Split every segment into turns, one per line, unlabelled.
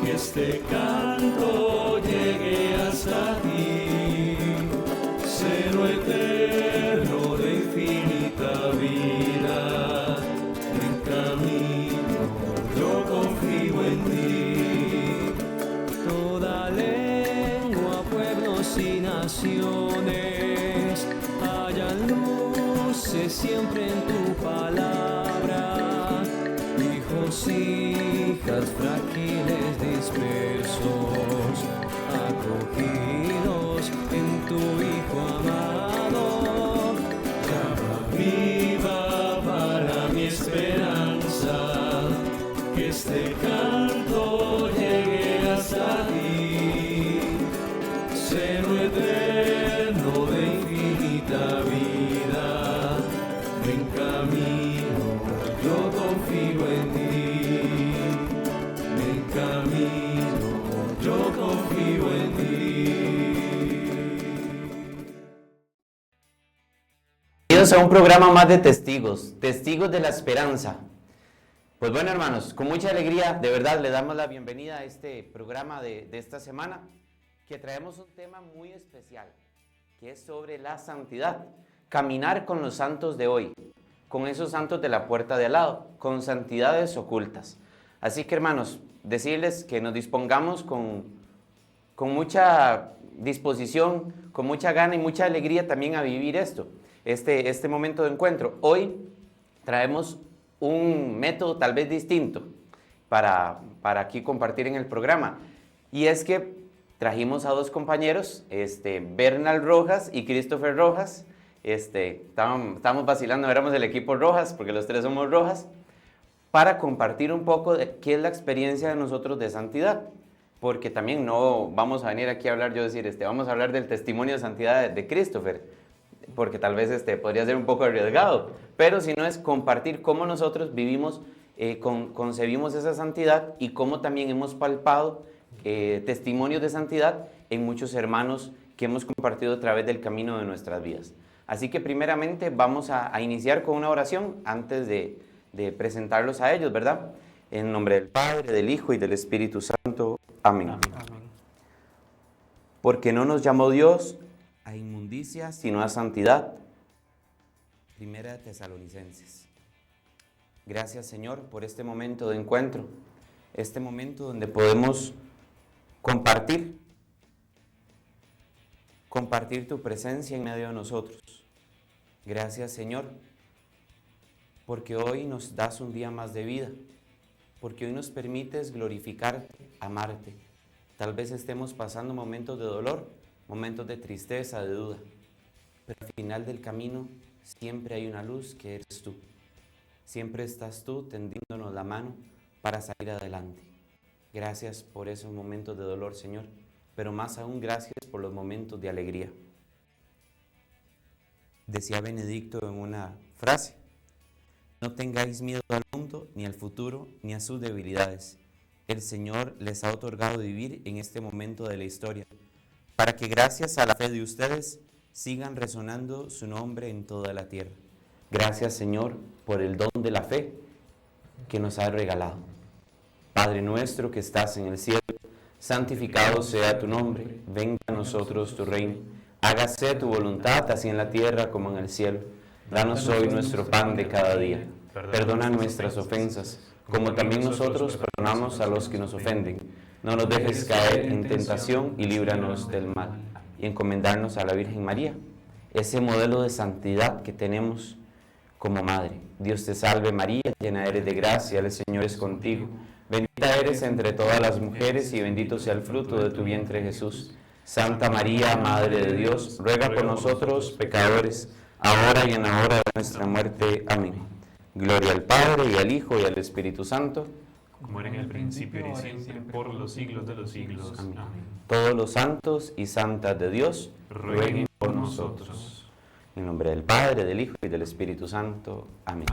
que este canto llegue hasta ti, seno eterno de infinita vida, en camino yo confío en ti. Toda lengua, pueblos y naciones hallan luces siempre en tu palabra, hijos, hijas frágiles dispersos, acogidos en tu Hijo amado. Llama viva para mi esperanza, que este canto llegue hasta ti, seno eterno de infinita vida, en camino yo confío en ti, en camino yo confío en ti.
Bienvenidos a un programa más de testigos de la esperanza. Pues bueno, hermanos, con mucha alegría, de verdad, le damos la bienvenida a este programa de esta semana, que traemos un tema muy especial, que es sobre la santidad, caminar con los santos de hoy, con esos santos de la puerta de al lado, con santidades ocultas. Así que, hermanos, decirles que nos dispongamos con mucha disposición, con mucha gana y mucha alegría también a vivir este momento de encuentro. Hoy traemos un método tal vez distinto para aquí compartir en el programa, y es que trajimos a dos compañeros, Bernal Rojas y Christopher Rojas. Estábamos vacilando, éramos el equipo Rojas, porque los tres somos Rojas, para compartir un poco de qué es la experiencia de nosotros de santidad, porque también no vamos a venir aquí a hablar, vamos a hablar del testimonio de santidad de Christopher, porque tal vez podría ser un poco arriesgado, pero si no, es compartir cómo nosotros vivimos, concebimos esa santidad, y cómo también hemos palpado testimonios de santidad en muchos hermanos que hemos compartido a través del camino de nuestras vidas. Así que primeramente vamos a iniciar con una oración antes de presentarlos a ellos, ¿verdad? En nombre del Padre, del Hijo y del Espíritu Santo. Amén. Amén. Porque no nos llamó Dios a inmundicia, sino a santidad. Primera de Tesalonicenses. Gracias, Señor, por este momento de encuentro, este momento donde podemos compartir tu presencia en medio de nosotros. Gracias, Señor, porque hoy nos das un día más de vida, porque hoy nos permites glorificarte, amarte. Tal vez estemos pasando momentos de dolor, momentos de tristeza, de duda, pero al final del camino siempre hay una luz que eres tú. Siempre estás tú tendiéndonos la mano para salir adelante. Gracias por esos momentos de dolor, Señor, pero más aún gracias por los momentos de alegría. Decía Benedicto en una frase: no tengáis miedo al mundo, ni al futuro, ni a sus debilidades. El Señor les ha otorgado vivir en este momento de la historia, para que gracias a la fe de ustedes sigan resonando su nombre en toda la tierra. Gracias, Señor, por el don de la fe que nos has regalado. Padre nuestro que estás en el cielo, santificado sea tu nombre, venga a nosotros tu reino, hágase tu voluntad, así en la tierra como en el cielo. Danos hoy nuestro pan de cada día. Perdona nuestras ofensas, como también nosotros perdonamos a los que nos ofenden. No nos dejes caer en tentación y líbranos del mal. Y encomendarnos a la Virgen María, ese modelo de santidad que tenemos como madre. Dios te salve María, llena eres de gracia, el Señor es contigo. Bendita eres entre todas las mujeres y bendito sea el fruto de tu vientre Jesús. Santa María, Madre de Dios, ruega por nosotros pecadores, ahora y en la hora de nuestra muerte. Amén. Gloria al Padre, y al Hijo, y al Espíritu Santo,
como era en el principio y siempre, por los siglos de los siglos.
Amén. Todos los santos y santas de Dios rueguen por nosotros. En nombre del Padre, del Hijo y del Espíritu Santo. Amén.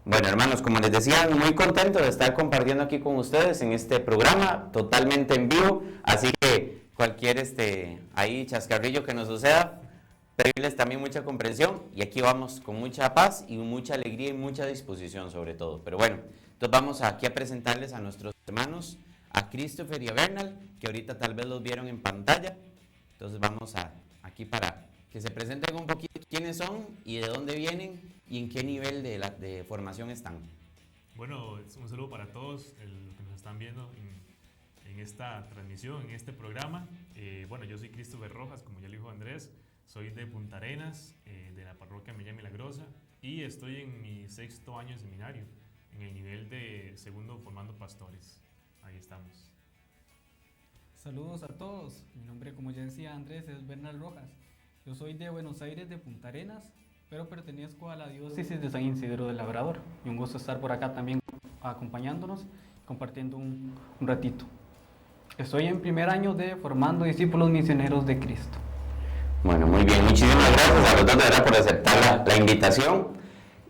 Bueno, hermanos, como les decía, muy contento de estar compartiendo aquí con ustedes en este programa totalmente en vivo, así que cualquier ahí chascarrillo que nos suceda, pedirles también mucha comprensión, y aquí vamos con mucha paz y mucha alegría y mucha disposición sobre todo. Pero bueno, Entonces vamos aquí a presentarles a nuestros hermanos, a Christopher y a Bernal, que ahorita tal vez los vieron en pantalla. Entonces vamos aquí para que se presenten un poquito quiénes son y de dónde vienen y en qué nivel de formación están.
Bueno, un saludo para todos los que nos están viendo en esta transmisión, en este programa. Bueno, yo soy Christopher Rojas, como ya lo dijo Andrés, soy de Punta Arenas, de la parroquia Milla Milagrosa, y estoy en mi 6º año de seminario, en el nivel de 2º formando pastores. Ahí estamos.
Saludos a todos, mi nombre, como ya decía Andrés, es Bernal Rojas. Yo soy de Buenos Aires, de Punta Arenas, pero pertenezco a la diócesis de San Isidro del Labrador. Y un gusto estar por acá también acompañándonos, compartiendo un ratito. Estoy en primer año de Formando Discípulos Misioneros de Cristo.
Bueno, muy bien, muchísimas gracias a los dos de verdad por aceptar la invitación.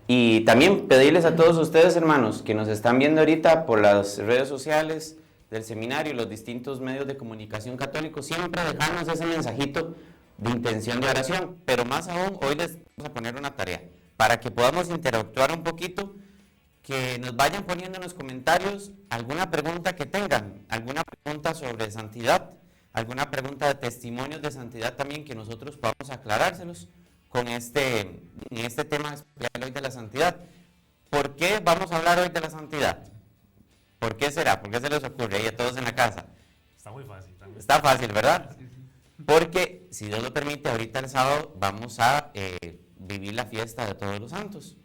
Y también pedirles a todos ustedes, hermanos, que nos están viendo ahorita por las redes sociales del seminario, los distintos medios de comunicación católicos, siempre dejarnos ese mensajito de intención de oración, pero más aún hoy les vamos a poner una tarea para que podamos interactuar un poquito, que nos vayan poniendo en los comentarios alguna pregunta que tengan, alguna pregunta sobre santidad, alguna pregunta de testimonios de santidad también, que nosotros podamos aclarárselos en este tema especial hoy de la santidad. ¿Por qué vamos a hablar hoy de la santidad? ¿Por qué será? ¿Por qué se les ocurre ahí a todos en la casa?
Está muy fácil también.
Está fácil, ¿verdad? Porque, si Dios lo permite, ahorita el sábado vamos a vivir la fiesta de todos los santos.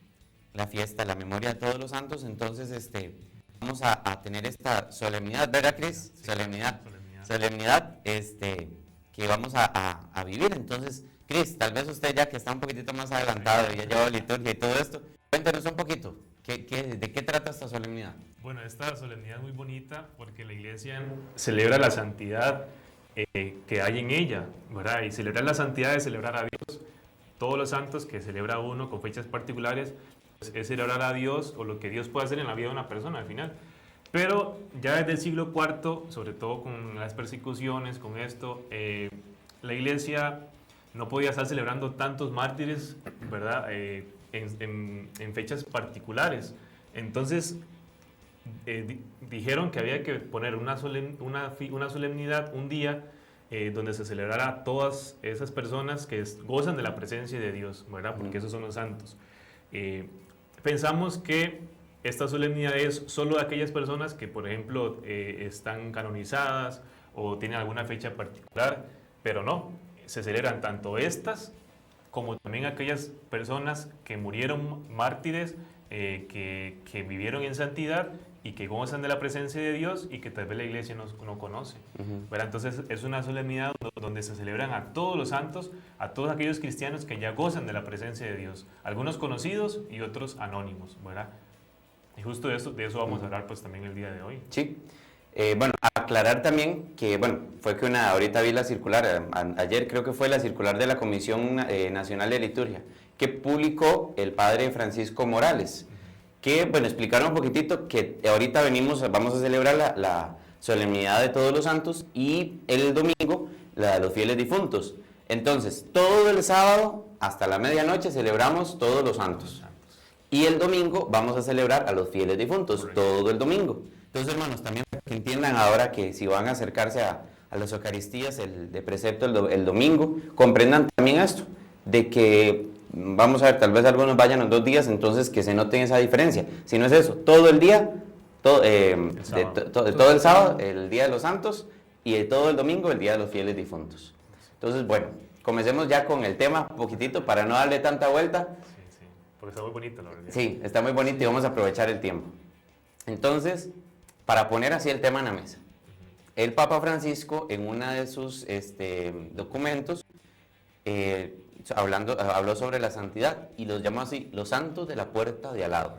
La fiesta, la memoria de todos los santos. Entonces, vamos a tener esta solemnidad, ¿verdad, Cris?
Sí,
Solemnidad, que vamos a vivir. Entonces, Cris, tal vez usted ya que está un poquitito más adelantado, ya lleva liturgia y todo esto, cuéntenos un poquito, ¿de qué trata esta solemnidad?
Bueno, esta solemnidad es muy bonita porque la iglesia celebra la santidad que hay en ella, ¿verdad? Y celebrar la santidad es celebrar a Dios. Todos los santos que celebra uno con fechas particulares, pues, es celebrar a Dios o lo que Dios puede hacer en la vida de una persona al final. Pero ya desde el siglo IV, sobre todo con las persecuciones, con esto, la iglesia no podía estar celebrando tantos mártires, ¿verdad? En fechas particulares. Entonces, dijeron que había que poner una solemnidad, un día donde se celebrara a todas esas personas que gozan de la presencia de Dios, ¿verdad? Porque esos son los santos. Pensamos que esta solemnidad es solo de aquellas personas que, por ejemplo, están canonizadas o tienen alguna fecha particular, pero no, se celebran tanto estas como también aquellas personas que murieron mártires, que vivieron en santidad y que gozan de la presencia de Dios y que tal vez la iglesia no conoce. ¿Verdad? Entonces es una solemnidad donde se celebran a todos los santos, a todos aquellos cristianos que ya gozan de la presencia de Dios, algunos conocidos y otros anónimos, ¿verdad? Y justo de eso vamos a hablar pues también el día de hoy.
Sí. Bueno, aclarar también que, fue que ahorita vi la circular, ayer creo que fue la circular de la Comisión Nacional de Liturgia, que publicó el padre Francisco Morales, que, explicaron un poquitito que ahorita vamos a celebrar la solemnidad de todos los santos y el domingo la de los fieles difuntos. Entonces, todo el sábado hasta la medianoche celebramos todos los santos. Y el domingo vamos a celebrar a los fieles difuntos, todo el domingo. Entonces, hermanos, también para que entiendan ahora que si van a acercarse a las Eucaristías de precepto el domingo, comprendan también esto, de que, vamos a ver, tal vez algunos vayan los 2 días, entonces que se noten esa diferencia. Si no es eso, todo el día, todo el sábado, el Día de los Santos, y todo el domingo, el Día de los Fieles Difuntos. Entonces, comencemos ya con el tema un poquitito para no darle tanta vuelta.
Sí, porque está muy bonito, la verdad.
Sí, está muy bonito y vamos a aprovechar el tiempo. Entonces, para poner así el tema en la mesa, el Papa Francisco en uno de sus documentos habló sobre la santidad y los llamó así, los santos de la puerta de al lado.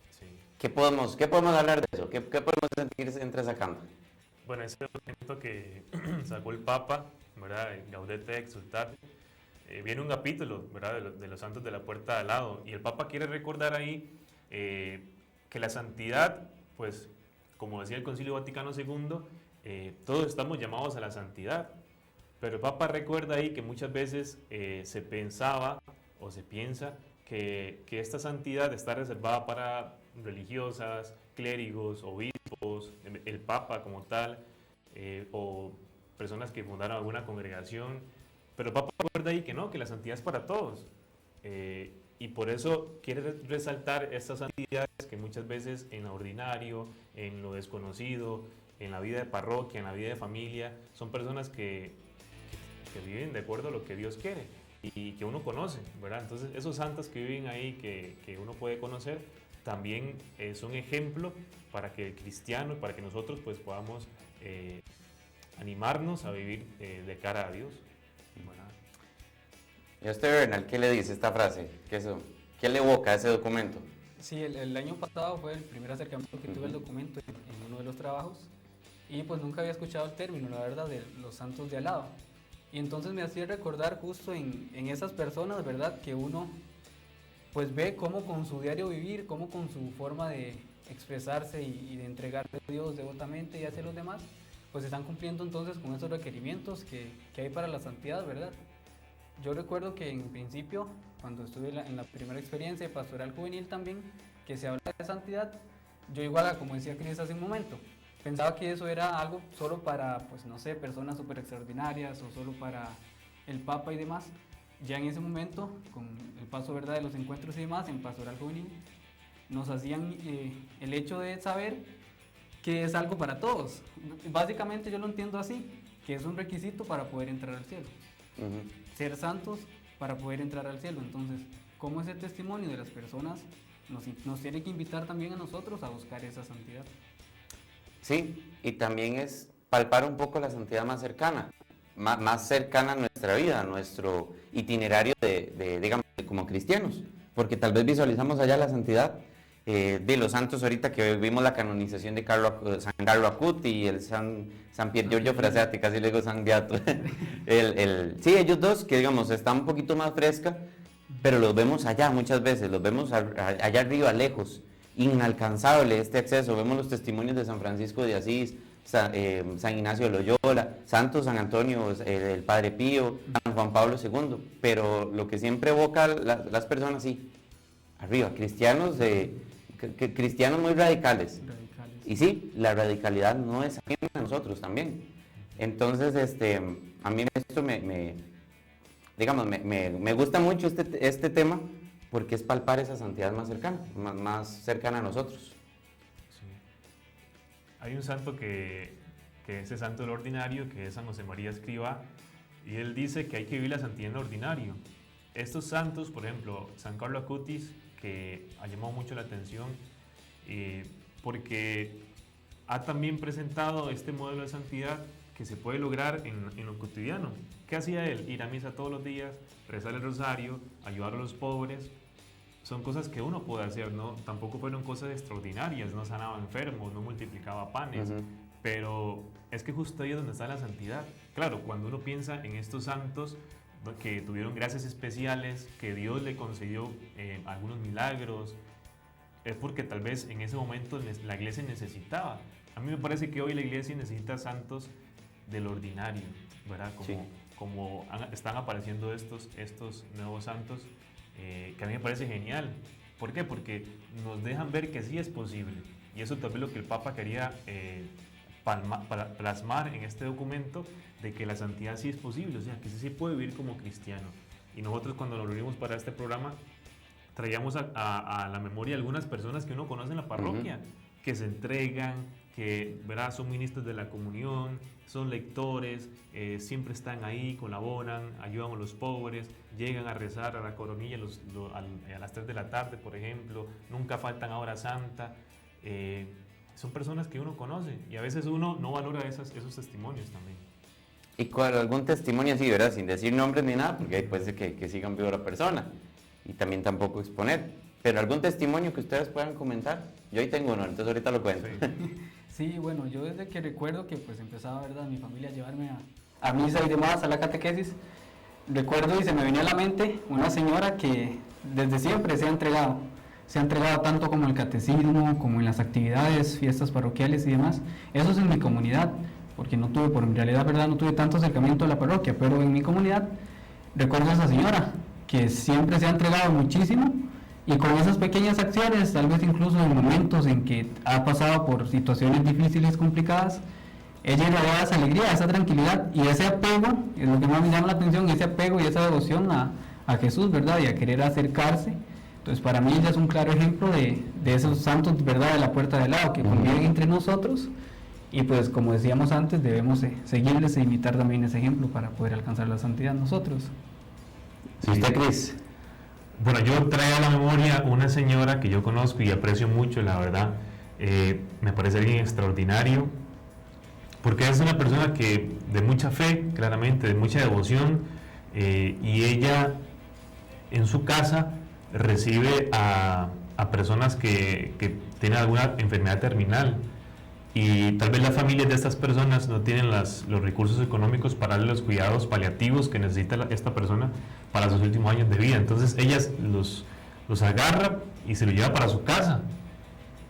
Sí.
¿Qué podemos hablar de eso? ¿Qué podemos sentir entresacando?
Bueno, ese documento que sacó el Papa, ¿verdad? Gaudete et Exsultate, viene un capítulo, ¿verdad? De los santos de la puerta de al lado, y el Papa quiere recordar ahí que la santidad, pues, como decía el Concilio Vaticano II, todos estamos llamados a la santidad, pero el Papa recuerda ahí que muchas veces se pensaba o se piensa que esta santidad está reservada para religiosas, clérigos, obispos, el Papa como tal, o personas que fundaron alguna congregación, pero el Papa recuerda ahí que no, que la santidad es para todos. Y por eso quiere resaltar estas santidades que muchas veces en lo ordinario, en lo desconocido, en la vida de parroquia, en la vida de familia, son personas que viven de acuerdo a lo que Dios quiere y que uno conoce, ¿verdad? Entonces esos santos que viven ahí, que uno puede conocer, también son ejemplo para que el cristiano, para que nosotros pues podamos animarnos a vivir de cara a Dios. ¿Verdad?
¿Y a usted, Bernal, qué le dice esta frase? ¿Qué le evoca ese documento?
Sí, el año pasado fue el primer acercamiento que tuve al documento en uno de los trabajos y pues nunca había escuchado el término, la verdad, de los santos de al lado. Y entonces me hacía recordar justo en esas personas, ¿verdad? Que uno pues ve cómo con su diario vivir, cómo con su forma de expresarse y de entregarse a Dios devotamente y hacia los demás, pues están cumpliendo entonces con esos requerimientos que hay para la santidad, ¿verdad? Yo recuerdo que en principio, cuando estuve en la primera experiencia de pastoral juvenil también, que se habla de santidad, yo igual, como decía Cris hace un momento, pensaba que eso era algo solo para, pues no sé, personas súper extraordinarias o solo para el Papa y demás. Ya en ese momento, con el paso, ¿verdad?, de los encuentros y demás en pastoral juvenil, nos hacían el hecho de saber que es algo para todos. Básicamente yo lo entiendo así, que es un requisito para poder entrar al cielo. Ser santos para poder entrar al cielo. Entonces, ¿cómo ese testimonio de las personas nos tiene que invitar también a nosotros a buscar esa santidad?
Sí, y también es palpar un poco la santidad más cercana, más cercana a nuestra vida, a nuestro itinerario digamos, como cristianos, porque tal vez visualizamos allá la santidad de los santos ahorita que vimos la canonización de San Carlo Acuti y el San Pier Giorgio Frassati, casi le digo San Beato. Sí, ellos dos que digamos están un poquito más fresca, pero los vemos allá muchas veces, los vemos allá arriba, lejos, inalcanzable este acceso. Vemos los testimonios de San Francisco de Asís, San Ignacio de Loyola, Santo San Antonio, el Padre Pío, San Juan Pablo II, pero lo que siempre evoca las personas, sí, arriba, cristianos muy radicales. Y sí, la radicalidad no es ajena a nosotros también. Entonces, a mí esto me gusta mucho este tema, porque es palpar esa santidad más cercana, más cercana a nosotros.
Sí. Hay un santo que es el santo del ordinario, que es San José María Escrivá, y él dice que hay que vivir la santidad en lo ordinario. Estos santos, por ejemplo, San Carlo Acutis, que ha llamado mucho la atención, porque ha también presentado este modelo de santidad que se puede lograr en lo cotidiano. ¿Qué hacía él? Ir a misa todos los días, rezar el rosario, ayudar a los pobres. Son cosas que uno puede hacer, ¿no? Tampoco fueron cosas extraordinarias, no sanaba enfermos, no multiplicaba panes, pero es que justo ahí es donde está la santidad. Claro, cuando uno piensa en estos santos que tuvieron gracias especiales, que Dios le concedió algunos milagros, es porque tal vez en ese momento la iglesia necesitaba. A mí me parece que hoy la iglesia necesita santos del ordinario, ¿verdad? Como están apareciendo estos nuevos santos, que a mí me parece genial. ¿Por qué? Porque nos dejan ver que sí es posible. Y eso también es lo que el Papa quería plasmar en este documento, de que la santidad sí es posible, o sea, que sí se puede vivir como cristiano. Y nosotros, cuando nos reunimos para este programa, traíamos a la memoria algunas personas que uno conoce en la parroquia, que se entregan, que, ¿verdad?, son ministros de la comunión, son lectores, siempre están ahí, colaboran, ayudan a los pobres, llegan a rezar a la coronilla a las 3 de la tarde, por ejemplo, nunca faltan a hora santa. Son personas que uno conoce y a veces uno no valora esos testimonios también.
Y con algún testimonio así, ¿verdad? Sin decir nombres ni nada, porque puede ser que sigan vivo la persona y también tampoco exponer. Pero algún testimonio que ustedes puedan comentar. Yo ahí tengo uno, entonces ahorita lo cuento.
Sí, bueno, yo desde que recuerdo que pues empezaba, ¿verdad?, mi familia a llevarme a misa y demás, a la catequesis, recuerdo y se me venía a la mente una señora que desde siempre se ha entregado tanto como en el catecismo, como en las actividades, fiestas parroquiales y demás. Eso es en mi comunidad, porque en realidad, ¿verdad?, no tuve tanto acercamiento a la parroquia, pero en mi comunidad recuerdo a esa señora que siempre se ha entregado muchísimo Y con esas pequeñas acciones, tal vez incluso en momentos en que ha pasado por situaciones difíciles, complicadas, ella irradia esa alegría, esa tranquilidad y ese apego, es lo que más me llama la atención, ese apego y esa devoción a Jesús, ¿verdad? Y a querer acercarse. Entonces, para mí ella es un claro ejemplo de esos santos, ¿verdad? De la puerta del lado, que conviven entre nosotros. Y pues, como decíamos antes, debemos seguirles e imitar también ese ejemplo para poder alcanzar la santidad nosotros.
¿Sí usted, Cris?
Bueno, yo traigo a la memoria una señora que yo conozco y aprecio mucho, la verdad. Me parece alguien extraordinario, porque es una persona que de mucha fe, claramente, de mucha devoción, y ella en su casa recibe a personas que tienen alguna enfermedad terminal, y tal vez las familias de estas personas no tienen los recursos económicos para darle los cuidados paliativos que necesita esta persona para sus últimos años de vida. Entonces ella los agarra y se los lleva para su casa.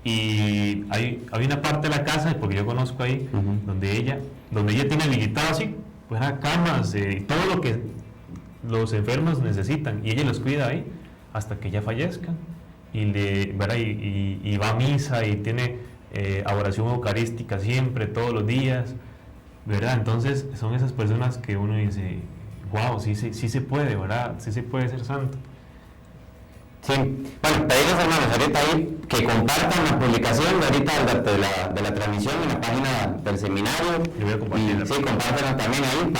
Y hay una parte de la casa, porque yo conozco ahí, donde ella tiene habilitado así, pues camas y todo lo que los enfermos necesitan, y ella los cuida ahí hasta que ella fallezca, y va a misa y tiene oración eucarística siempre, todos los días, ¿verdad? Entonces son esas personas que uno dice, wow, sí se puede, ¿verdad? Sí se puede ser santo.
Sí, bueno, pedirles, hermanos, ahorita ahí que compartan la publicación ahorita de la transmisión en la página del seminario.
Yo voy a compartirla.
Sí, compártanla también ahí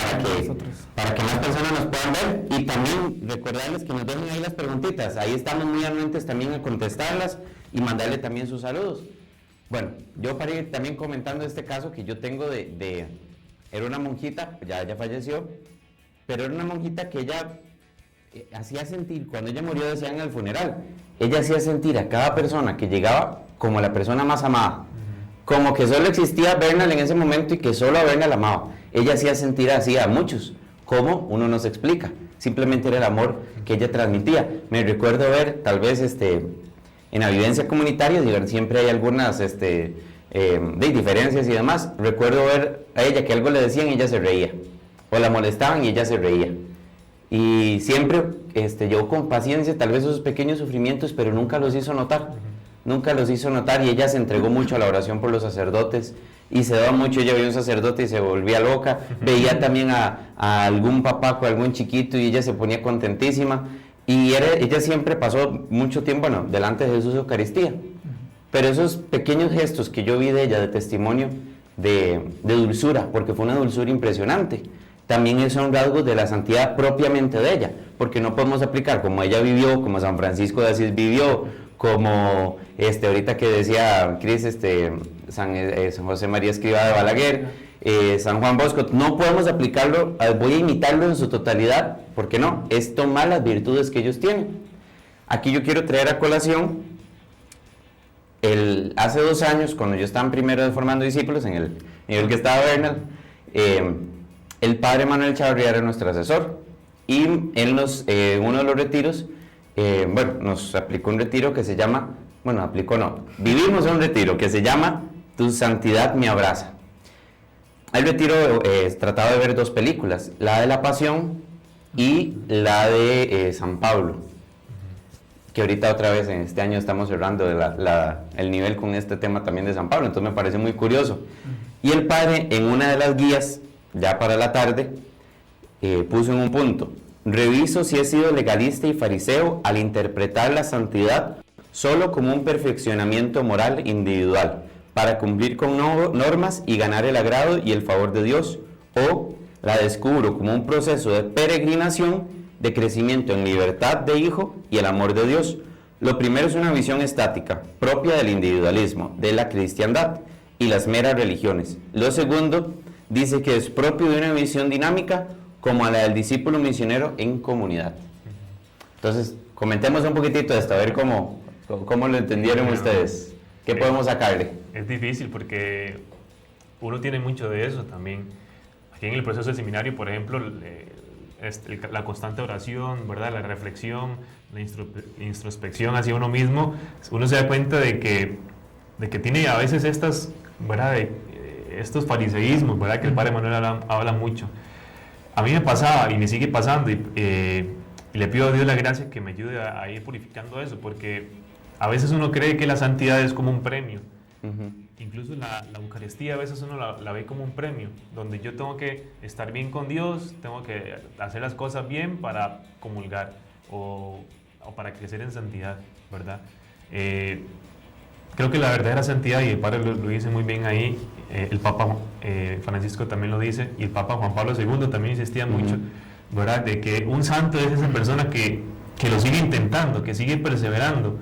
para que más personas nos puedan ver, y también recordarles que nos dejen ahí las preguntitas. Ahí estamos muy anuentes también a contestarlas y mandarle también sus saludos. Bueno, yo para ir también comentando este caso que yo tengo era una monjita, ya falleció, pero era una monjita que ella hacía sentir, cuando ella murió, decían en el funeral, ella hacía sentir a cada persona que llegaba como la persona más amada, como que solo existía Bernal en ese momento y que solo a Bernal amaba. Ella hacía sentir así a muchos, como uno nos explica, simplemente era el amor que ella transmitía. Me recuerdo ver, tal vez en la vivencia comunitaria, siempre hay algunas diferencias y demás. Recuerdo ver a ella que algo le decían y ella se reía, o la molestaban y ella se reía. Y siempre llevó con paciencia tal vez esos pequeños sufrimientos, pero nunca los hizo notar. Nunca los hizo notar, y ella se entregó mucho a la oración por los sacerdotes, y se daba mucho. Ella veía un sacerdote y se volvía loca, veía también a algún papá con algún chiquito y ella se ponía contentísima. Y ella siempre pasó mucho tiempo, delante de Jesús Eucaristía. Pero esos pequeños gestos que yo vi de ella, de testimonio, de dulzura, porque fue una dulzura impresionante, también son rasgos de la santidad propiamente de ella, porque no podemos aplicar como ella vivió, como San Francisco de Asís vivió, como ahorita que decía Cris, San José María Escrivá de Balaguer, San Juan Bosco. No podemos aplicarlo, voy a imitarlo en su totalidad, porque no, es tomar las virtudes que ellos tienen. Aquí yo quiero traer a colación, hace 2 años, cuando yo estaba en primero de formando discípulos, en el nivel que estaba Bernal, el padre Manuel Chavarría era nuestro asesor, y él uno de los retiros, nos aplicó un retiro que se llama, vivimos un retiro que se llama Tu Santidad Me Abraza. El retiro trataba de ver 2 películas, la de la Pasión y la de San Pablo, que ahorita otra vez en este año estamos cerrando el nivel con este tema también de San Pablo, entonces me parece muy curioso. Y el padre, en una de las guías, ya para la tarde, puso en un punto: reviso si he sido legalista y fariseo al interpretar la santidad solo como un perfeccionamiento moral individual para cumplir con normas y ganar el agrado y el favor de Dios, o la descubro como un proceso de peregrinación, de crecimiento en libertad de hijo y el amor de Dios. Lo primero es una visión estática, propia del individualismo, de la cristiandad y las meras religiones. Lo segundo dice que es propio de una visión dinámica como la del discípulo misionero en comunidad. Entonces, comentemos un poquitito de esto, a ver cómo lo entendieron ustedes. ¿Qué podemos sacarle?
Es difícil porque uno tiene mucho de eso también. Aquí en el proceso del seminario, por ejemplo, la constante oración, ¿verdad? La reflexión, la introspección hacia uno mismo, uno se da cuenta de que tiene a veces estas, ¿verdad? Estos fariseísmos, ¿verdad? Que el padre Manuel habla mucho. A mí me pasaba y me sigue pasando, Y le pido a Dios la gracia que me ayude a ir purificando eso, porque a veces uno cree que la santidad es como un premio. Incluso la Eucaristía a veces uno la ve como un premio, donde yo tengo que estar bien con Dios, tengo que hacer las cosas bien para comulgar o para crecer en santidad, ¿verdad? Creo que la verdadera santidad, y el Padre lo dice muy bien ahí, el Papa Francisco también lo dice, y el Papa Juan Pablo II también insistía mucho, ¿verdad? De que un santo es esa persona que lo sigue intentando, que sigue perseverando,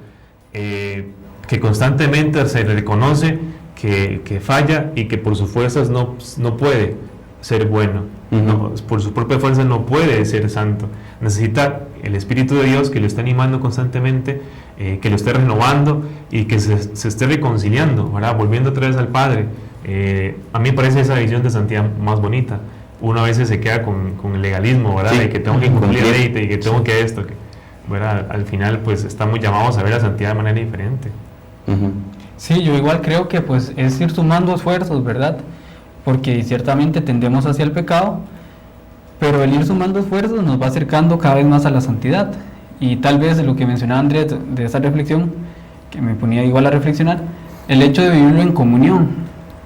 que constantemente se reconoce que falla y que por sus fuerzas no puede ser bueno, no, por su propia fuerza no puede ser santo. Necesita el Espíritu de Dios que lo está animando constantemente, que lo esté renovando y que se esté reconciliando, ¿verdad? Volviendo otra vez al Padre. A mí me parece esa visión de santidad más bonita. Uno a veces se queda con el legalismo, ¿verdad?
Sí.
De que tengo que cumplir la ley y que tengo que esto, ¿verdad? Al final pues estamos llamados a ver la santidad de manera diferente.
Sí, yo igual creo que pues es ir sumando esfuerzos, ¿verdad? Porque ciertamente tendemos hacia el pecado, pero el ir sumando esfuerzos nos va acercando cada vez más a la santidad. Y tal vez lo que mencionaba Andrés de esa reflexión, que me ponía igual a reflexionar, el hecho de vivirlo en comunión.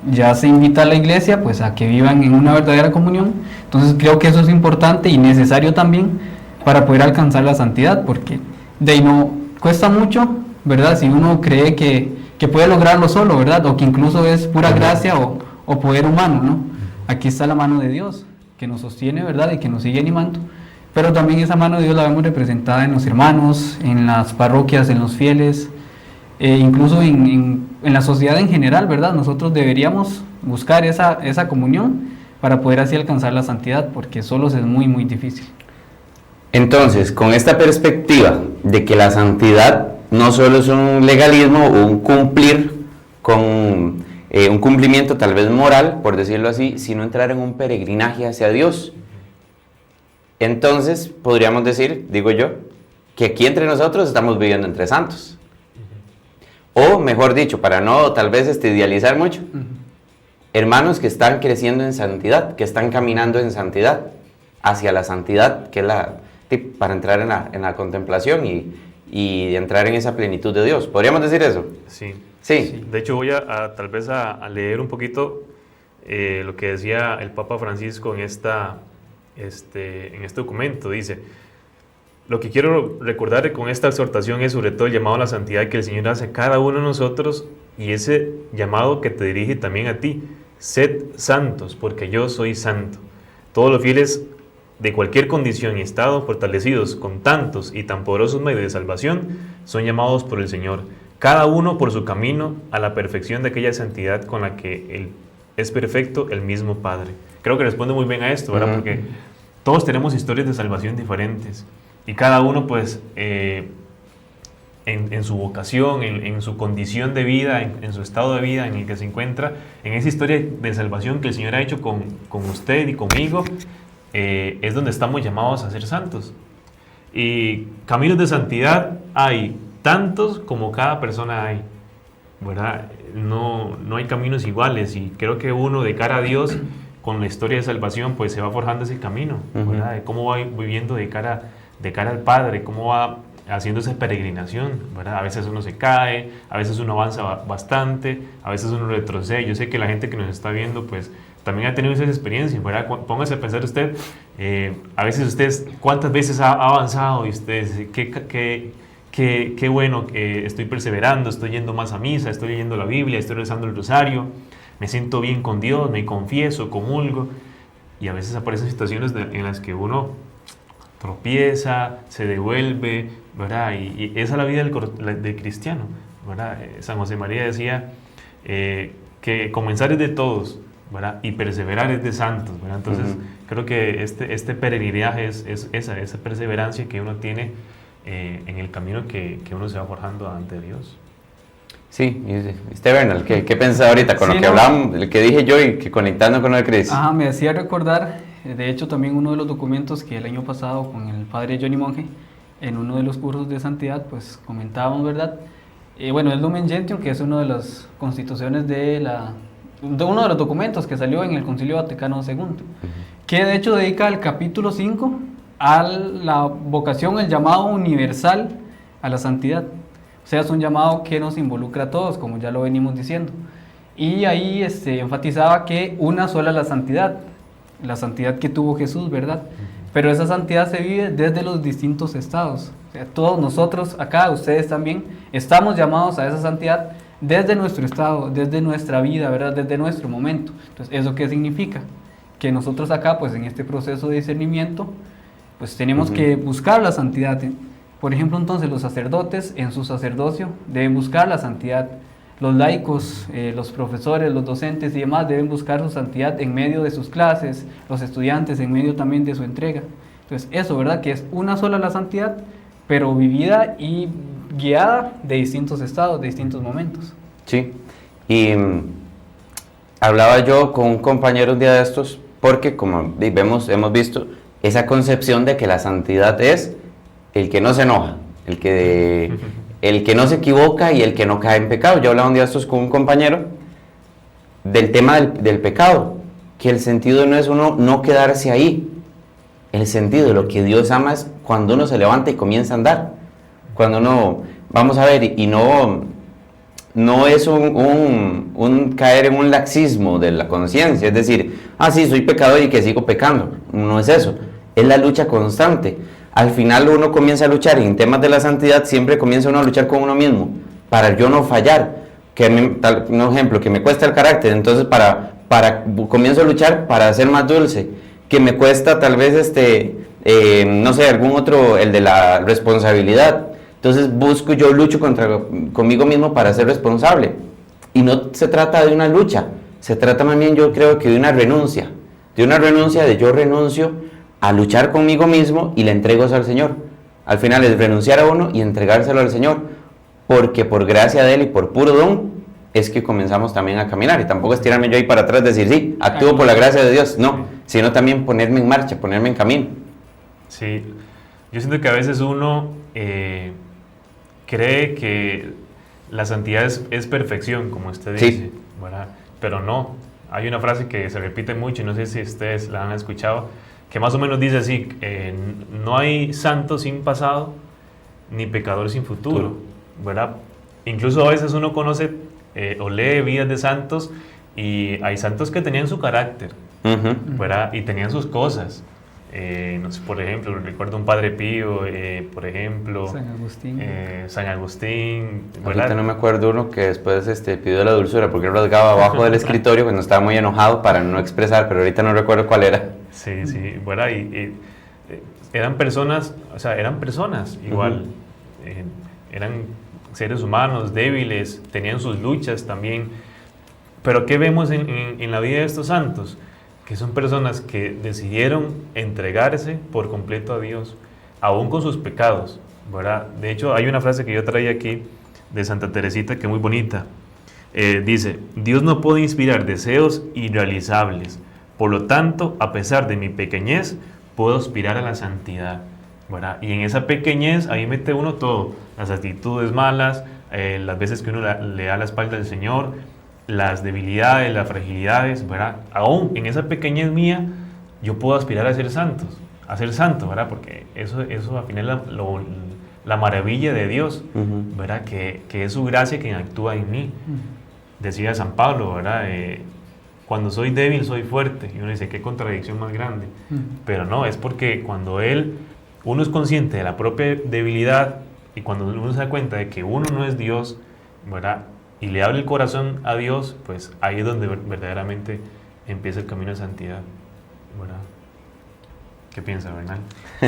Ya se invita a la iglesia pues a que vivan en una verdadera comunión. Entonces creo que eso es importante y necesario también para poder alcanzar la santidad, porque de ahí no cuesta mucho, ¿verdad? Si uno cree que puede lograrlo solo, ¿verdad? O que incluso es pura gracia o poder humano, ¿no? Aquí está la mano de Dios que nos sostiene, ¿verdad? Y que nos sigue animando. Pero también esa mano de Dios la vemos representada en los hermanos, en las parroquias, en los fieles, incluso en la sociedad en general, ¿verdad? Nosotros deberíamos buscar esa comunión para poder así alcanzar la santidad, porque solos es muy, muy difícil.
Entonces, con esta perspectiva de que la santidad no solo es un legalismo o un cumplir con un cumplimiento tal vez moral, por decirlo así, sino entrar en un peregrinaje hacia Dios. Entonces, podríamos decir, digo yo, que aquí entre nosotros estamos viviendo entre santos. O, mejor dicho, para no tal vez idealizar mucho, hermanos que están creciendo en santidad, que están caminando en santidad, hacia la santidad, que es para entrar en la contemplación y entrar en esa plenitud de Dios. ¿Podríamos decir eso?
Sí.
Sí.
De hecho, voy tal vez a leer un poquito lo que decía el Papa Francisco en este documento. Dice: lo que quiero recordar con esta exhortación es sobre todo el llamado a la santidad que el Señor hace a cada uno de nosotros, y ese llamado que te dirige también a ti: sed santos, porque yo soy santo. Todos los fieles de cualquier condición y estado, fortalecidos con tantos y tan poderosos medios de salvación, son llamados por el Señor, cada uno por su camino a la perfección de aquella santidad con la que Él es perfecto, el mismo Padre. Creo que responde muy bien a esto, ¿verdad? Porque todos tenemos historias de salvación diferentes y cada uno pues en su vocación, en su condición de vida, en su estado de vida en el que se encuentra, en esa historia de salvación que el Señor ha hecho con usted y conmigo, es donde estamos llamados a ser santos. Y caminos de santidad hay tantos como cada persona hay, ¿verdad? No hay caminos iguales, y creo que uno de cara a Dios, con la historia de salvación, pues se va forjando ese camino, ¿verdad? De cómo va viviendo de cara al Padre, cómo va haciendo esa peregrinación, ¿verdad? A veces uno se cae, a veces uno avanza bastante, a veces uno retrocede. Yo sé que la gente que nos está viendo, pues también ha tenido esas experiencias, ¿verdad? Póngase a pensar usted, a veces usted, ¿cuántas veces ha avanzado? Y usted dice, qué bueno que estoy perseverando, estoy yendo más a misa, estoy leyendo la Biblia, estoy rezando el rosario, me siento bien con Dios, me confieso, comulgo. Y a veces aparecen situaciones en las que uno tropieza, se devuelve, ¿verdad? Y esa es la vida del cristiano, ¿verdad? San José María decía que comenzar es de todos, ¿verdad? Y perseverar es de santos, ¿verdad? Entonces, creo que este peregrinaje es esa perseverancia que uno tiene en el camino que uno se va forjando ante Dios.
Sí, Bernal, ¿qué pensás ahorita con lo que hablábamos, el que dije yo y que conectando con lo de Cris?
Me hacía recordar, de hecho, también uno de los documentos que el año pasado con el padre Johnny Monge, en uno de los cursos de santidad, pues comentábamos, ¿verdad? Bueno, el Lumen Gentium, que es una de las constituciones de uno de los documentos que salió en el Concilio Vaticano II, que de hecho dedica el capítulo 5 a la vocación, el llamado universal a la santidad. O sea, es un llamado que nos involucra a todos, como ya lo venimos diciendo. Y ahí enfatizaba que una sola la santidad que tuvo Jesús, ¿verdad? Pero esa santidad se vive desde los distintos estados. O sea, todos nosotros acá, ustedes también, estamos llamados a esa santidad desde nuestro estado, desde nuestra vida, ¿verdad? Desde nuestro momento. Entonces, ¿eso qué significa? Que nosotros acá, pues en este proceso de discernimiento, pues tenemos que buscar la santidad. Por ejemplo, entonces los sacerdotes en su sacerdocio deben buscar la santidad. Los laicos, los profesores, los docentes y demás deben buscar su santidad en medio de sus clases, los estudiantes en medio también de su entrega. Entonces eso, ¿verdad? Que es una sola la santidad, pero vivida y guiada de distintos estados, de distintos momentos.
Sí, y hablaba yo con un compañero un día de estos, porque como hemos visto, esa concepción de que la santidad es el que no se enoja, el que no se equivoca y el que no cae en pecado. Yo hablaba un día de estos con un compañero del tema del pecado, que el sentido no es uno no quedarse ahí. El sentido de lo que Dios ama es cuando uno se levanta y comienza a andar. Cuando uno, vamos a ver, y no es un caer en un laxismo de la conciencia, es decir, sí, soy pecador y que sigo pecando. No es eso, es la lucha constante. Al final uno comienza a luchar, y en temas de la santidad siempre comienza uno a luchar con uno mismo, para yo no fallar, un ejemplo, que me cuesta el carácter, entonces comienzo a luchar para ser más dulce, que me cuesta tal vez, no sé, algún otro, el de la responsabilidad, entonces yo lucho conmigo mismo para ser responsable, y no se trata de una lucha, se trata más bien, yo creo que de una renuncia de yo renuncio a luchar conmigo mismo y le entrego eso al Señor. Al final es renunciar a uno y entregárselo al Señor, porque por gracia de Él y por puro don es que comenzamos también a caminar, y tampoco es tirarme yo ahí para atrás, decir sí, actúo por la gracia de Dios, no, sino también ponerme en marcha, ponerme en camino.
Sí, yo siento que a veces uno cree que la santidad es perfección, como usted dice,
sí,
¿verdad? Pero no, hay una frase que se repite mucho y no sé si ustedes la han escuchado, que más o menos dice así, no hay santo sin pasado, ni pecador sin futuro, ¿verdad? Incluso a veces uno conoce o lee vidas de santos, y hay santos que tenían su carácter, ¿verdad? Y tenían sus cosas. No sé, por ejemplo, recuerdo un Padre Pío, por ejemplo, San Agustín, ¿verdad?
Ahorita no me acuerdo uno que después pidió la dulzura porque rasgaba abajo del escritorio cuando estaba muy enojado para no expresar, pero ahorita no recuerdo cuál era.
Sí, ¿verdad? Y eran personas, igual, eran seres humanos débiles, tenían sus luchas también, pero ¿qué vemos en la vida de estos santos? Que son personas que decidieron entregarse por completo a Dios, aún con sus pecados, ¿verdad? De hecho, hay una frase que yo traía aquí de Santa Teresita que es muy bonita. Dice, Dios no puede inspirar deseos irrealizables, por lo tanto, a pesar de mi pequeñez, puedo aspirar a la santidad, ¿verdad? Y en esa pequeñez, ahí mete uno todo, las actitudes malas, las veces que uno le da la espalda al Señor, las debilidades, las fragilidades, ¿verdad? Aún en esa pequeñez mía, yo puedo aspirar a ser santo, ¿verdad? Porque eso al final es la maravilla de Dios, ¿verdad? Que es su gracia quien actúa en mí. Decía San Pablo, ¿verdad? Cuando soy débil, soy fuerte. Y uno dice, qué contradicción más grande. Pero no, es porque cuando uno es consciente de la propia debilidad, y cuando uno se da cuenta de que uno no es Dios, ¿verdad? Y le abre el corazón a Dios, pues ahí es donde verdaderamente empieza el camino de santidad, ¿verdad? ¿Qué piensa, Bernal?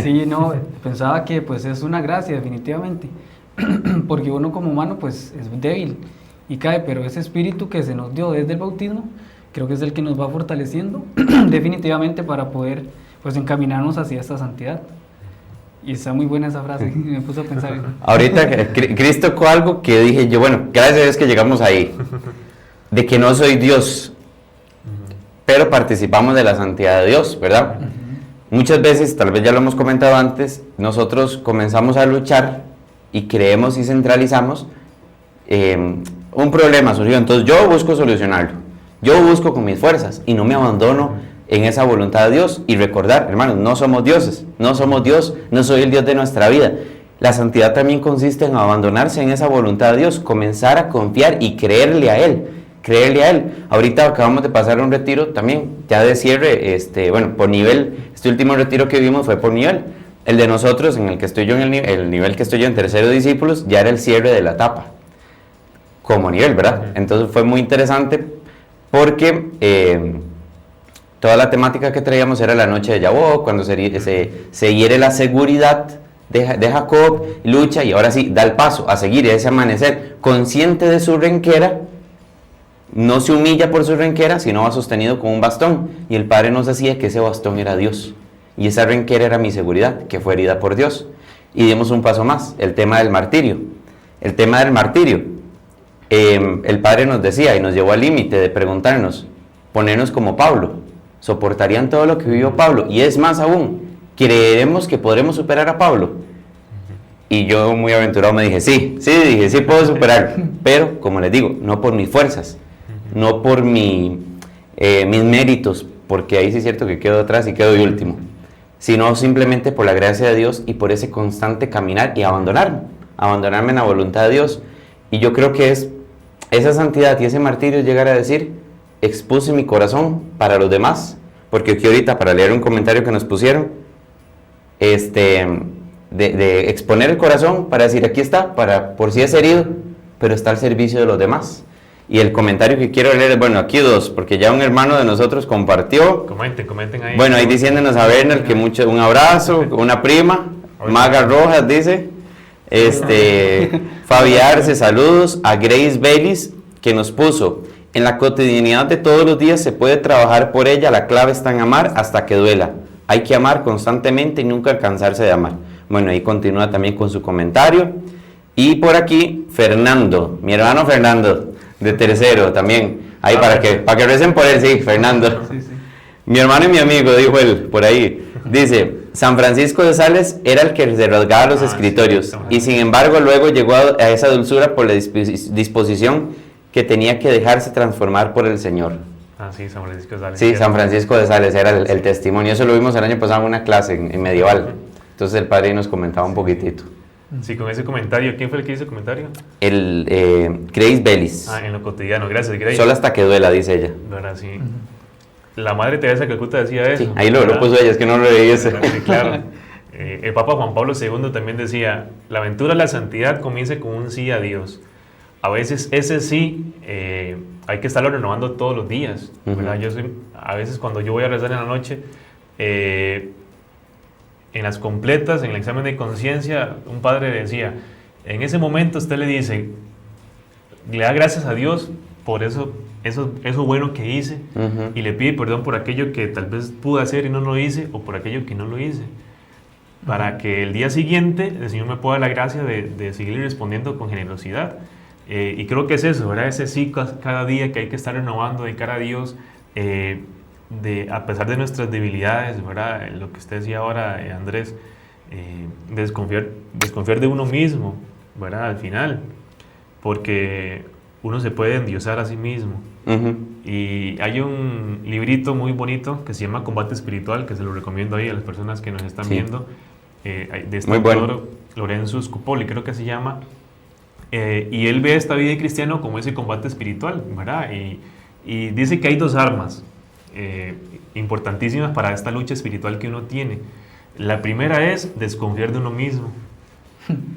Sí, no, pensaba que pues es una gracia definitivamente, porque uno como humano pues es débil y cae, pero ese espíritu que se nos dio desde el bautismo, creo que es el que nos va fortaleciendo definitivamente para poder pues encaminarnos hacia esta santidad. Y está muy buena esa frase, me puso a pensar.
Ahorita Cris tocó algo que dije yo, bueno, gracias a Dios que llegamos ahí, de que no soy Dios, pero participamos de la santidad de Dios, ¿verdad? Muchas veces, tal vez ya lo hemos comentado antes, nosotros comenzamos a luchar y creemos y centralizamos, un problema surgió, entonces yo busco solucionarlo, yo busco con mis fuerzas y no me abandono en esa voluntad de Dios y recordar, hermanos, no somos dioses, no somos Dios, no soy el Dios de nuestra vida. La santidad también consiste en abandonarse en esa voluntad de Dios, comenzar a confiar y creerle a Él. Creerle a Él. Ahorita acabamos de pasar un retiro también, ya de cierre, bueno, por nivel. Este último retiro que vimos fue por nivel. El de nosotros, en el que estoy yo, en el nivel que estoy yo en tercero de discípulos, ya era el cierre de la etapa, como nivel, ¿verdad? Entonces fue muy interesante porque toda la temática que traíamos era la noche de Yabó, cuando se hiere la seguridad de Jacob, lucha y ahora sí, da el paso a seguir ese amanecer, consciente de su renquera. No se humilla por su renquera, sino va sostenido con un bastón. Y el Padre nos decía que ese bastón era Dios. Y esa renquera era mi seguridad, que fue herida por Dios. Y dimos un paso más, el tema del martirio. El tema del martirio. El Padre nos decía y nos llevó al límite de preguntarnos, ponernos como Pablo. ¿Soportarían todo lo que vivió Pablo? Y es más aún, ¿creeremos que podremos superar a Pablo? Y yo muy aventurado me dije, sí puedo superar. Pero, como les digo, no por mis fuerzas. No por mis méritos, porque ahí sí es cierto que quedo atrás y quedo de último, sino simplemente por la gracia de Dios y por ese constante caminar y abandonarme en la voluntad de Dios. Y yo creo que es esa santidad y ese martirio llegar a decir, expuse mi corazón para los demás, porque aquí ahorita para leer un comentario que nos pusieron, de exponer el corazón para decir, aquí está, por si es herido, pero está al servicio de los demás. Y el comentario que quiero leer es, bueno, aquí dos, porque ya un hermano de nosotros compartió.
Comenten ahí.
Bueno, ahí diciéndonos a Bernal que un abrazo, una prima, Maga Rojas dice, Fabi Arce, saludos, a Grace Baylis, que nos puso, en la cotidianidad de todos los días se puede trabajar por ella, la clave está en amar hasta que duela. Hay que amar constantemente y nunca cansarse de amar. Bueno, ahí continúa también con su comentario. Y por aquí, Fernando, mi hermano Fernando, de tercero también, ahí para que recen por él, sí, Fernando.
Sí.
Mi hermano y mi amigo, dijo él, por ahí, dice, San Francisco de Sales era el que se rasgaba los escritorios,
sí,
y sin embargo luego llegó a esa dulzura por la disposición que tenía que dejarse transformar por el Señor.
Sí, San Francisco de Sales.
Sí, San Francisco de Sales era el testimonio, eso lo vimos el año pasado en una clase en medieval, entonces el padre nos comentaba un poquitito.
Sí, con ese comentario, ¿quién fue el que hizo el comentario?
Grace Bellis.
En lo cotidiano, gracias Grace.
Solo hasta que duela, dice ella.
¿Verdad? Sí. La Madre Teresa de Calcuta decía eso.
Sí, ahí lo puso ella, es que no lo leí ese.
Sí, claro. El Papa Juan Pablo II también decía, la aventura de la santidad comienza con un sí a Dios. A veces ese sí hay que estarlo renovando todos los días. ¿Verdad? A veces cuando yo voy a rezar en la noche, en las completas, en el examen de conciencia, un padre decía, en ese momento usted le dice, le da gracias a Dios por eso bueno que hice, y le pide perdón por aquello que tal vez pude hacer y no lo hice, o por aquello que no lo hice, para que el día siguiente el Señor me pueda dar la gracia de seguir respondiendo con generosidad. Y creo que es eso, ¿verdad? Ese sí cada día que hay que estar renovando de cara a Dios, a pesar de nuestras debilidades, ¿verdad? Lo que usted decía ahora, Andrés, desconfiar de uno mismo, ¿verdad? Al final, porque uno se puede endiosar a sí mismo. Y hay un librito muy bonito que se llama Combate Espiritual, que se lo recomiendo ahí a las personas que nos están viendo, de este autor, Lorenzo Scupoli, creo que se llama, y él ve esta vida de cristiano como ese combate espiritual, ¿verdad? Y dice que hay dos armas importantísimas para esta lucha espiritual que uno tiene. La primera es desconfiar de uno mismo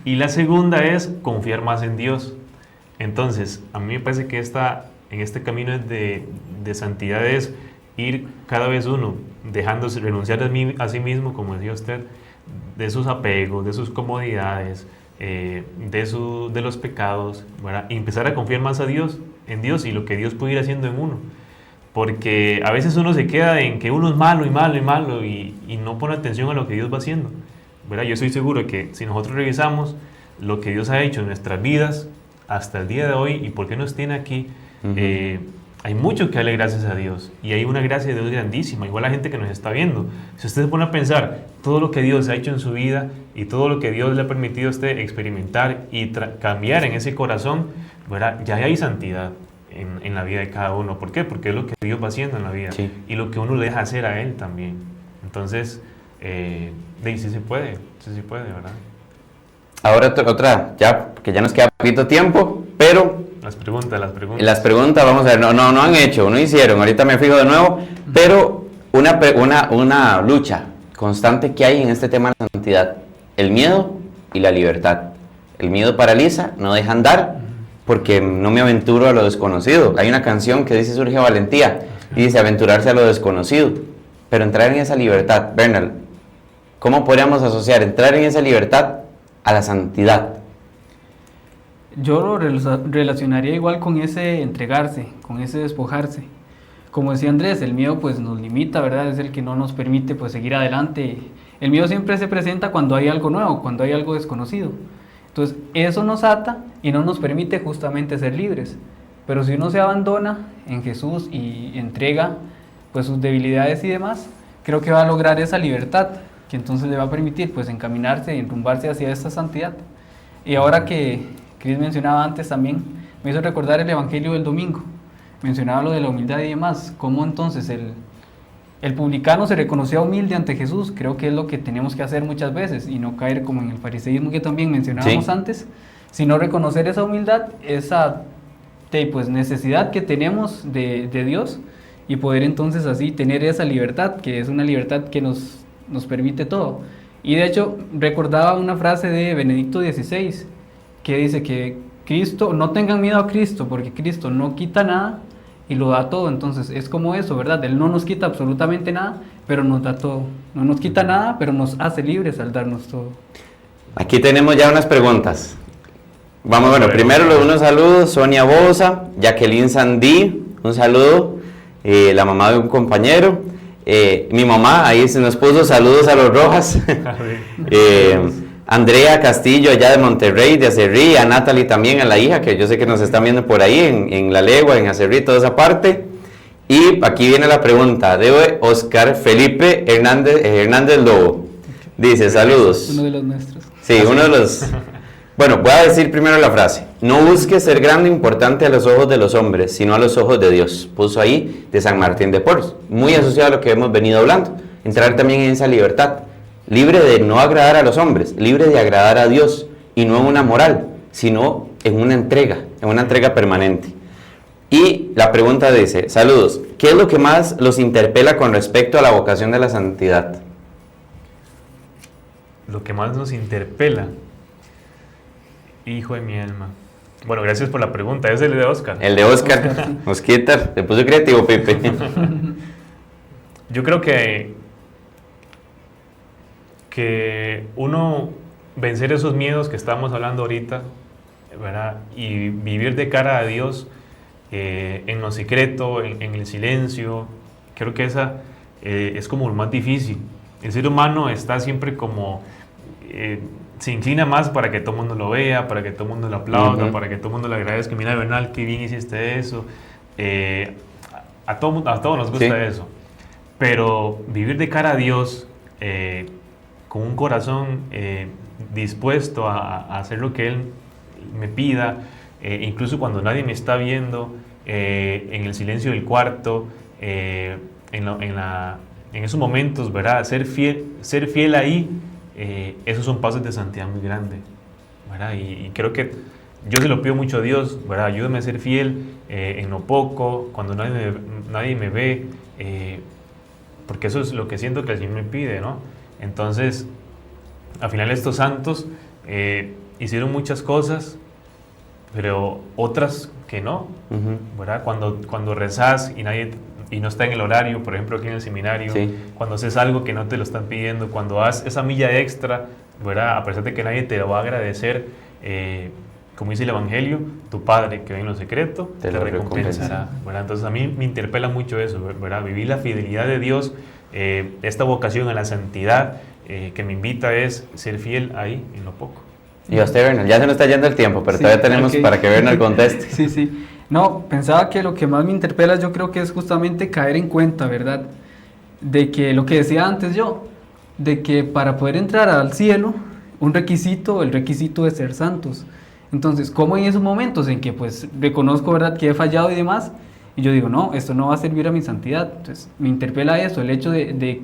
y la segunda es confiar más en Dios. Entonces, a mí me parece que en este camino de santidad es ir cada vez uno dejándose renunciar a sí mismo, como decía usted, de sus apegos, de sus comodidades, de los pecados, ¿verdad? Y empezar a confiar más en Dios y lo que Dios puede ir haciendo en uno. Porque a veces uno se queda en que uno es malo y no pone atención a lo que Dios va haciendo, ¿verdad? Yo estoy seguro de que si nosotros revisamos lo que Dios ha hecho en nuestras vidas hasta el día de hoy y por qué nos tiene aquí, hay mucho que darle gracias a Dios y hay una gracia de Dios grandísima, igual la gente que nos está viendo. Si usted se pone a pensar todo lo que Dios ha hecho en su vida y todo lo que Dios le ha permitido a usted experimentar y cambiar en ese corazón, ¿verdad? Ya hay santidad. en la vida de cada uno. ¿Por qué? Porque es lo que Dios va haciendo en la vida
Sí.
y lo que uno le deja hacer a Él también. Entonces, sí se puede, ¿verdad?
Ahora otra, ya, que ya nos queda poquito tiempo, pero
Las preguntas.
las preguntas, vamos a ver, no han hecho, no hicieron, ahorita me fijo de nuevo, pero una lucha constante que hay en este tema de la santidad, el miedo y la libertad. El miedo paraliza, no deja andar, porque no me aventuro a lo desconocido. Hay una canción que dice surge valentía, y dice aventurarse a lo desconocido, pero entrar en esa libertad, Bernal, ¿cómo podríamos asociar entrar en esa libertad a la santidad?
Yo lo relacionaría igual con ese entregarse, con ese despojarse. Como decía Andrés, el miedo pues nos limita, ¿verdad? Es el que no nos permite pues seguir adelante. El miedo siempre se presenta cuando hay algo nuevo, cuando hay algo desconocido. Entonces eso nos ata y no nos permite justamente ser libres. Pero si uno se abandona en Jesús y entrega pues sus debilidades y demás, creo que va a lograr esa libertad, que entonces le va a permitir pues encaminarse y enrumbarse hacia esta santidad. Y ahora que Cris mencionaba antes también, me hizo recordar el Evangelio del domingo. Mencionaba lo de la humildad y demás, cómo entonces el publicano se reconocía humilde ante Jesús. Creo que es lo que tenemos que hacer muchas veces y no caer como en el fariseísmo que también mencionábamos antes, sino reconocer esa humildad, esa pues, necesidad que tenemos de Dios y poder entonces así tener esa libertad, que es una libertad que nos permite todo. Y de hecho recordaba una frase de Benedicto XVI que dice que Cristo, no tengan miedo a Cristo, porque Cristo no quita nada y lo da todo. Entonces es como eso, ¿verdad? Él no nos quita absolutamente nada, pero nos da todo. No nos quita nada, pero nos hace libres al darnos todo.
Aquí tenemos ya unas preguntas. Vamos, bueno, primero unos saludos. Sonia Bosa, Jacqueline Sandí, un saludo. La mamá de un compañero. Mi mamá, ahí se nos puso saludos a los Rojas. Andrea Castillo, allá de Monterrey, de Acerrí, a Natalie también, a la hija, que yo sé que nos están viendo por ahí, en La Legua, en Acerrí, toda esa parte. Y aquí viene la pregunta de Oscar Felipe Hernández Lobo. Dice, saludos.
Uno de los nuestros.
Sí, uno de los... Bueno, voy a decir primero la frase. No busques ser grande e importante a los ojos de los hombres, sino a los ojos de Dios. Puso ahí de San Martín de Porres. Muy asociado a lo que hemos venido hablando. Entrar también en esa libertad. Libre de no agradar a los hombres, libre de agradar a Dios, y no en una moral, sino en una entrega permanente. Y la pregunta dice, saludos, ¿qué es lo que más los interpela con respecto a la vocación de la santidad?
Lo que más nos interpela, hijo de mi alma. Bueno, gracias por la pregunta, es el de Oscar.
El de Oscar, Osquitar, te puso creativo, Pipe.
Yo creo que uno vencer esos miedos que estamos hablando ahorita, ¿verdad? Y vivir de cara a Dios en lo secreto, en el silencio, creo que esa es como lo más difícil. El ser humano está siempre como, se inclina más para que todo el mundo lo vea, para que todo el mundo lo aplauda, para que todo el mundo le agradezca, mira Bernal, qué bien hiciste eso. A todos nos gusta eso. Pero vivir de cara a Dios, con un corazón dispuesto a hacer lo que Él me pida, incluso cuando nadie me está viendo, en el silencio del cuarto, en esos momentos, ¿verdad? Ser fiel ahí, esos son pasos de santidad muy grandes, ¿verdad? Y creo que yo se lo pido mucho a Dios, ¿verdad? Ayúdame a ser fiel en lo poco, cuando nadie me ve, porque eso es lo que siento que el Señor me pide, ¿no? Entonces, al final estos santos hicieron muchas cosas, pero otras que no, ¿verdad? Cuando rezas y no está en el horario, por ejemplo aquí en el seminario, cuando haces algo que no te lo están pidiendo, cuando haces esa milla extra, ¿verdad? A pesar de que nadie te lo va a agradecer, como dice el Evangelio, tu Padre que ve en lo secreto te lo recompensará, ¿verdad? Entonces a mí me interpela mucho eso, ¿verdad? Vivir la fidelidad de Dios, esta vocación a la santidad que me invita es ser fiel ahí en lo poco.
Y a usted, Bernal, ya se nos está yendo el tiempo, pero todavía tenemos para que Bernal conteste.
Sí. No, pensaba que lo que más me interpela yo creo que es justamente caer en cuenta, ¿verdad? De que lo que decía antes yo, de que para poder entrar al cielo, el requisito es ser santos. Entonces, ¿cómo en esos momentos en que pues reconozco, ¿verdad?, que he fallado y demás, y yo digo, no, esto no va a servir a mi santidad? Entonces, me interpela eso, el hecho de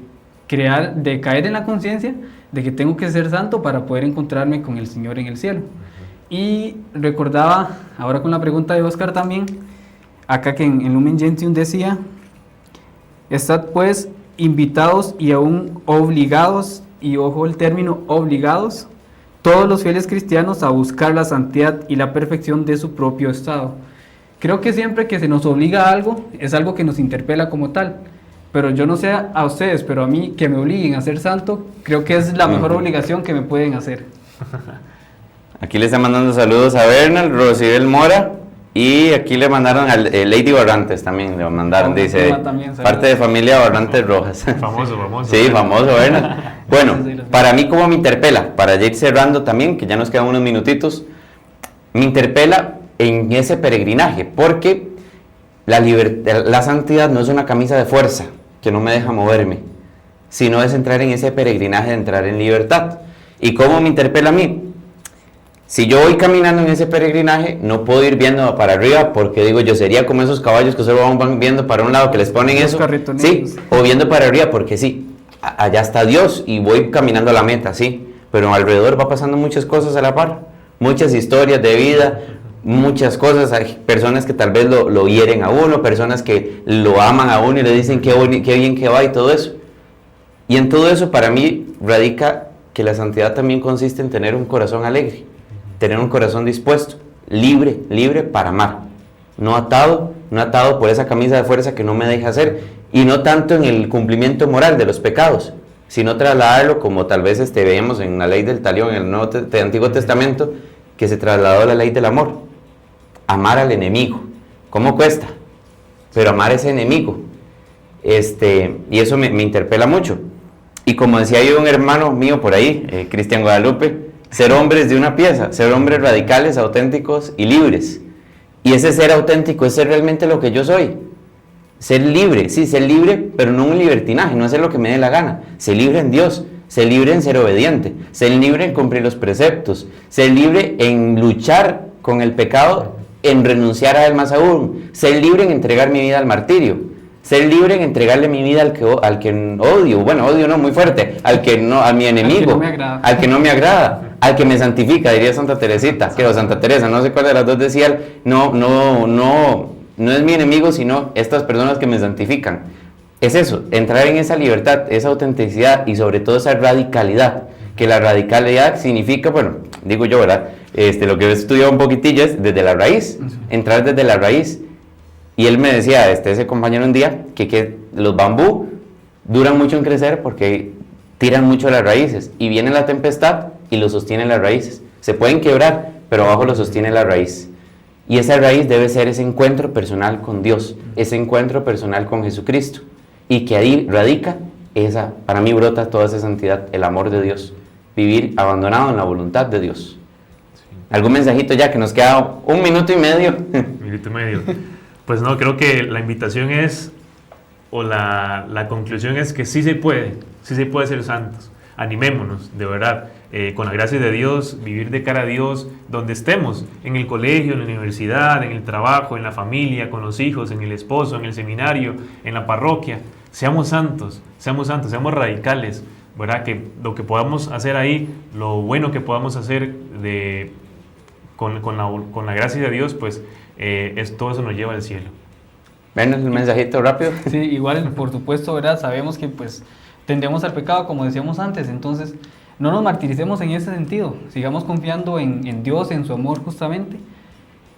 caer en la conciencia de que tengo que ser santo para poder encontrarme con el Señor en el cielo. Y recordaba, ahora con la pregunta de Oscar también, acá que en Lumen Gentium decía, estad pues invitados y aún obligados, y ojo el término obligados, todos los fieles cristianos a buscar la santidad y la perfección de su propio estado. Creo que siempre que se nos obliga a algo, es algo que nos interpela como tal. Pero yo no sé a ustedes, pero a mí que me obliguen a ser santo, creo que es la mejor obligación que me pueden hacer.
Aquí le están mandando saludos a Bernal, Rosibel Mora, y aquí le mandaron a Lady Barrantes también, le mandaron, dice, parte de familia Barrantes Rojas.
Famoso.
Sí, famoso, Bernal. Bueno, para mí, ¿cómo me interpela? Para ya ir cerrando también, que ya nos quedan unos minutitos, me interpela en ese peregrinaje, porque la santidad no es una camisa de fuerza que no me deja moverme, sino es entrar en ese peregrinaje de entrar en libertad. ¿Y cómo me interpela a mí? Si yo voy caminando en ese peregrinaje, no puedo ir viendo para arriba, porque digo, yo sería como esos caballos que solo van viendo para un lado, que les ponen eso, sí, o viendo para arriba, porque sí, allá está Dios, y voy caminando a la meta, sí, pero alrededor va pasando muchas cosas a la par, muchas historias de vida, muchas cosas. Hay personas que tal vez lo hieren a uno, personas que lo aman a uno y le dicen qué bien que va y todo eso. Y en todo eso para mí radica que la santidad también consiste en tener un corazón alegre, tener un corazón dispuesto, libre para amar, no atado por esa camisa de fuerza que no me deja hacer, y no tanto en el cumplimiento moral de los pecados, sino trasladarlo como tal vez veíamos en la ley del talión en el Antiguo Testamento, que se trasladó a la ley del amor. Amar al enemigo, ¿cómo cuesta? Pero amar a ese enemigo, y eso me interpela mucho. Y como decía yo un hermano mío por ahí, Cristian Guadalupe, ser hombres de una pieza, ser hombres radicales, auténticos y libres. Y ese ser auténtico es ser realmente lo que yo soy. Ser libre, sí, ser libre, pero no un libertinaje, no hacer lo que me dé la gana. Ser libre en Dios, ser libre en ser obediente, ser libre en cumplir los preceptos, ser libre en luchar con el pecado, en renunciar a él más aún, ser libre en entregar mi vida al martirio, ser libre en entregarle mi vida al que odio, bueno, odio no, muy fuerte, a mi enemigo, al que no me agrada, al que me santifica, diría Santa Teresita, que Santa Teresa, no sé cuál de las dos decía, no es mi enemigo, sino estas personas que me santifican. Es eso, entrar en esa libertad, esa autenticidad y sobre todo esa radicalidad, que la radicalidad significa, bueno, digo yo, ¿verdad? Lo que he estudiado un poquitillo es desde la raíz, entrar desde la raíz. Y él me decía, ese compañero un día, que los bambú duran mucho en crecer porque tiran mucho las raíces, y viene la tempestad y los sostienen las raíces. Se pueden quebrar, pero abajo los sostiene la raíz. Y esa raíz debe ser ese encuentro personal con Dios, ese encuentro personal con Jesucristo, y que ahí radica para mí brota toda esa santidad, el amor de Dios, vivir abandonado en la voluntad de Dios. ¿Algún mensajito ya que nos queda 1 minuto y medio?
Minuto y medio. Pues no, creo que la invitación es, o la conclusión es que sí se puede ser santos. Animémonos, de verdad, con la gracia de Dios, vivir de cara a Dios, donde estemos, en el colegio, en la universidad, en el trabajo, en la familia, con los hijos, en el esposo, en el seminario, en la parroquia. Seamos santos, seamos radicales, ¿verdad? Que lo que podamos hacer ahí, lo bueno que podamos hacer con la gracia de Dios, pues todo eso nos lleva al cielo.
Ven el mensajito rápido.
Sí, igual, por supuesto, ¿verdad? Sabemos que pues tendemos al pecado, como decíamos antes, entonces no nos martiricemos en ese sentido, sigamos confiando en Dios, en su amor justamente,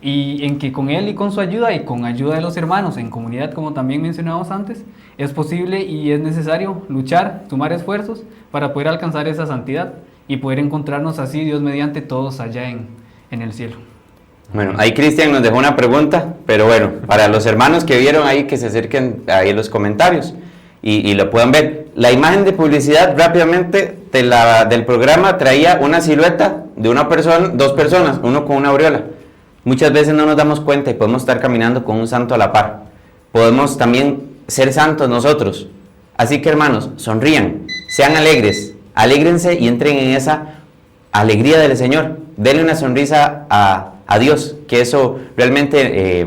y en que con Él y con su ayuda y con ayuda de los hermanos en comunidad, como también mencionábamos antes, es posible y es necesario luchar, sumar esfuerzos para poder alcanzar esa santidad y poder encontrarnos así, Dios mediante, todos allá en el cielo.
Bueno, ahí Cristian nos dejó una pregunta, pero bueno, para los hermanos que vieron ahí, que se acerquen ahí en los comentarios y lo puedan ver. La imagen de publicidad rápidamente del programa traía una silueta de dos personas, uno con una aureola. Muchas veces no nos damos cuenta y podemos estar caminando con un santo a la par. Podemos también ser santos nosotros. Así que hermanos, sonrían, sean alegres, alégrense y entren en esa alegría del Señor. dele una sonrisa a Dios, que eso realmente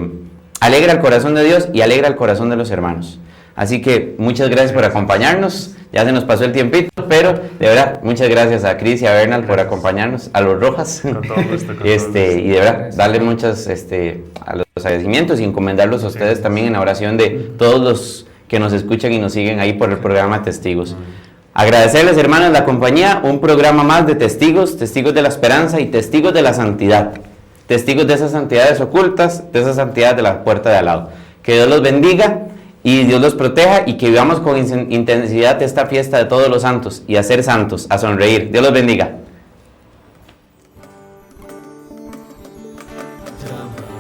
alegra el corazón de Dios y alegra el corazón de los hermanos. Así que muchas gracias por acompañarnos. Ya se nos pasó el tiempito, pero de verdad, muchas gracias a Cris y a Bernal por acompañarnos, a los Rojas.
Con todo gusto, con todo gusto.
Y de verdad, darle muchas a los agradecimientos y encomendarlos a ustedes también en la oración de todos los que nos escuchan y nos siguen ahí por el programa Testigos. Agradecerles, hermanos, la compañía, un programa más de testigos, testigos de la esperanza y testigos de la santidad. Testigos de esas santidades ocultas, de esas santidades de la puerta de al lado. Que Dios los bendiga y Dios los proteja y que vivamos con intensidad esta fiesta de todos los santos y a ser santos, a sonreír. Dios los bendiga.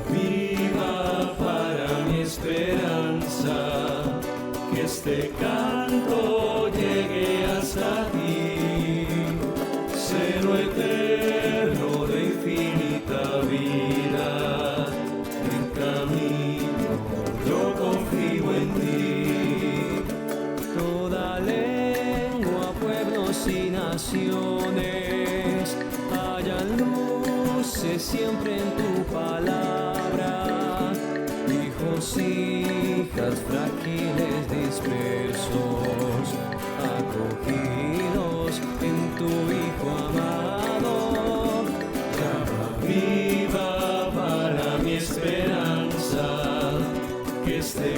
Viva para mi esperanza, que este canto llegue hasta ti, seno eterno de infinita vida, en camino yo confío en ti. Toda lengua, pueblos y naciones hallan luces siempre en tu palabra, hijos, hijas frágiles dispersos, acogidos en tu Hijo amado. Llama viva para mi esperanza, que este